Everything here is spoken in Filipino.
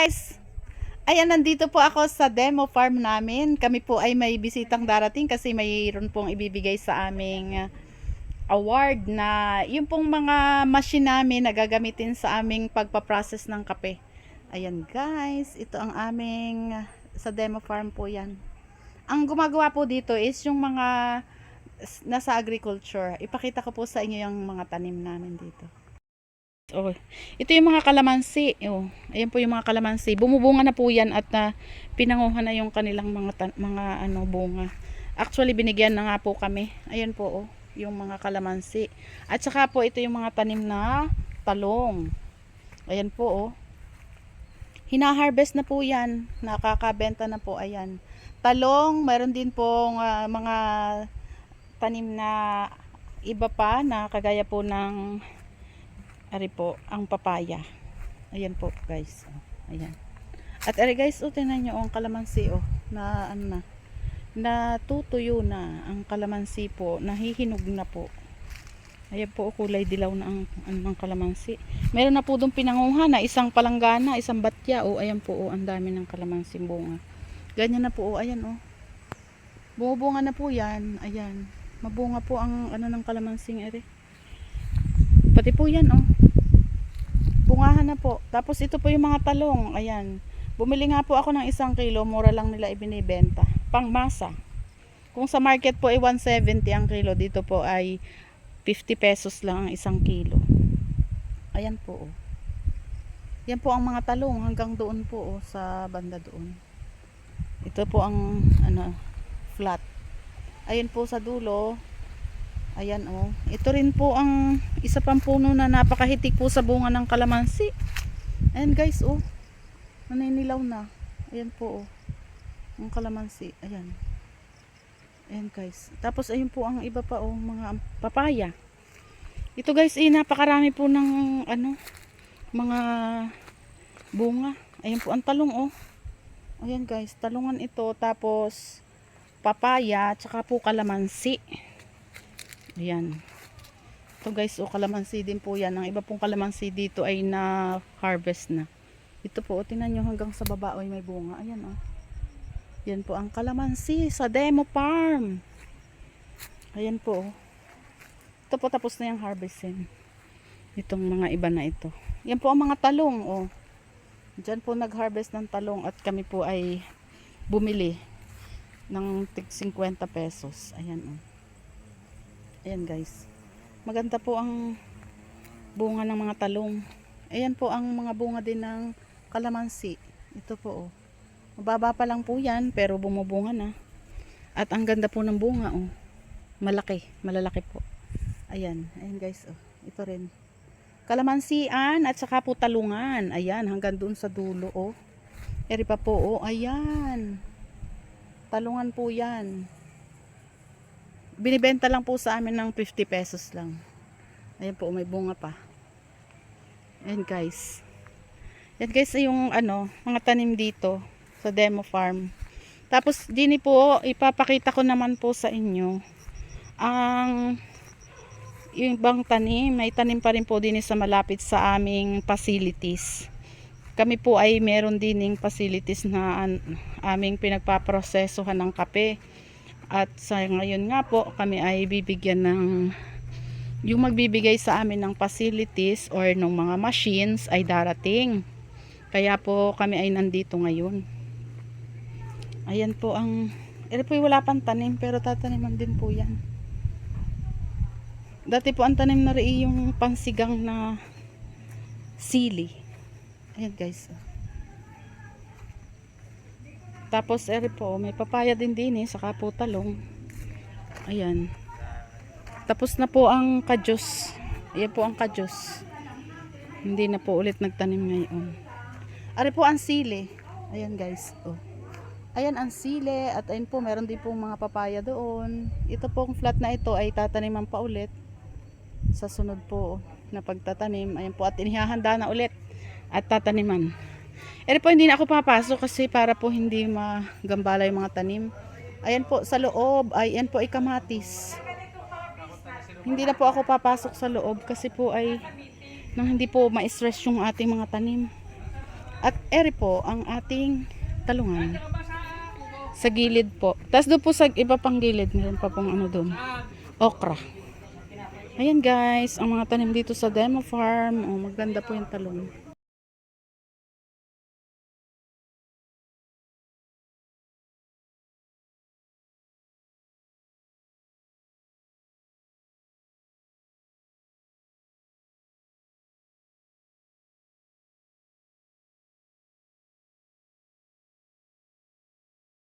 Guys, ayan, nandito po ako sa demo farm namin. Kami po ay may bisitang darating kasi mayroon pong ibibigay sa aming award na yung pong mga machine namin na gagamitin sa aming pagpaprocess ng kape. Ayan guys, ito ang aming sa demo farm po yan. Ang gumagawa po dito is yung mga nasa agriculture. Ipakita ko po sa inyo yung mga tanim namin dito. Oh, ito yung mga kalamansi. Oh, ayan po yung mga kalamansi. Bumubunga na po yan at pinanguha na yung kanilang mga bunga. Actually, binigyan na nga po kami. Ayan po, oh, yung mga kalamansi. At saka po, ito yung mga tanim na talong. Ayan po, oh. Hina-harvest na po yan. Nakakabenta na po, ayan. Talong, mayroon din pong mga tanim na iba pa na kagaya po ng ari po, ang papaya. Ayan po, guys. Ayan. At ari guys, tingnan nyo, ang kalamansi, na natutuyo na ang kalamansi po, nahihinog na po. Ayan po, kulay dilaw na ang kalamansi. Meron na po doon pinanguha na isang palanggana, isang batya. Ayan po, ang dami ng kalamansi bunga. Ganyan na po, ayan, bumubunga na po yan. Ayan. Mabunga po ang ng kalamansing ari. Pati po yan, bungahan na po. Tapos ito po yung mga talong. Ayan. Bumili nga po ako ng 1 kilo. Mura lang nila ibinibenta. Pangmasa. Kung sa market po ay 170 ang kilo. Dito po ay 50 pesos lang ang 1 kilo. Ayan po. Yan po ang mga talong. Hanggang doon po sa banda doon. Ito po ang flat. Ayan po sa dulo. Ayan, ito rin po ang isa pang puno na napakahitik po sa bunga ng kalamansi. Ayan guys, naninilaw na. Ayan po, ang kalamansi. Ayan. Ayan guys. Tapos ayun po ang iba pa, mga papaya. Ito guys, napakarami po ng mga bunga. Ayan po ang talong, Ayan guys, talungan ito. Tapos papaya, tsaka po kalamansi. Ayan. Ito guys, kalamansi din po yan. Ang iba pong kalamansi dito ay na-harvest na. Ito po, tingnan nyo hanggang sa baba ay may bunga. Ayan, Yan po ang kalamansi sa demo farm. Ayan po, Ito po, tapos na yung harvestin. Itong mga iba na ito. Yan po ang mga talong, Diyan po nag-harvest ng talong at kami po ay bumili ng tig 50 pesos. Ayan, Ayan guys. Maganda po ang bunga ng mga talong. Ayan po ang mga bunga din ng kalamansi. Ito po, mababa pa lang po yan pero bumubunga na. At ang ganda po ng bunga, malaki, malalaki po. Ayan, ayan guys, ito rin. Kalamansian at saka po talungan. Ayan, hanggang doon sa dulo, Eri pa po, ayan. Talungan po yan. Binibenta lang po sa amin ng 50 pesos lang. Ayan po, may bunga pa. Ayan guys. Yan guys ay yung mga tanim dito sa demo farm. Tapos dini po, ipapakita ko naman po sa inyo ang yung ibang tanim. May tanim pa rin po din sa malapit sa aming facilities. Kami po ay meron dining facilities na aming pinagpaprosesohan ng kape. At sa ngayon nga po, kami ay bibigyan ng yung magbibigay sa amin ng facilities or ng mga machines ay darating. Kaya po kami ay nandito ngayon. Ayan po ito po wala pang tanim pero tataniman din po yan. Dati po ang tanim na rin yung pansigang na sili. Ayan guys. Tapos po, may papaya din saka po talong. Ayan. Tapos na po ang kadyos. Ayan po ang kadyos. Hindi na po ulit nagtanim ngayon. Ari po ang sili. Ayan guys. Ayan ang sili. At ayun po, meron din po mga papaya doon. Ito pong flat na ito ay tataniman pa ulit. Sa sunod po na pagtatanim. Ayan po, at inihahanda na ulit. At tataniman. Po, hindi na ako papasok kasi para po hindi magambala yung mga tanim. Ayan po, sa loob. Ayan po ay kamatis. Hindi na po ako papasok sa loob kasi po ay nang hindi po ma-stress yung ating mga tanim. At ere po ang ating talungan. Sa gilid po. Tapos doon po sa iba pang gilid, meron pa pong ano doon. Okra. Ayan guys, ang mga tanim dito sa Demo Farm. Oh, maganda po yung talong.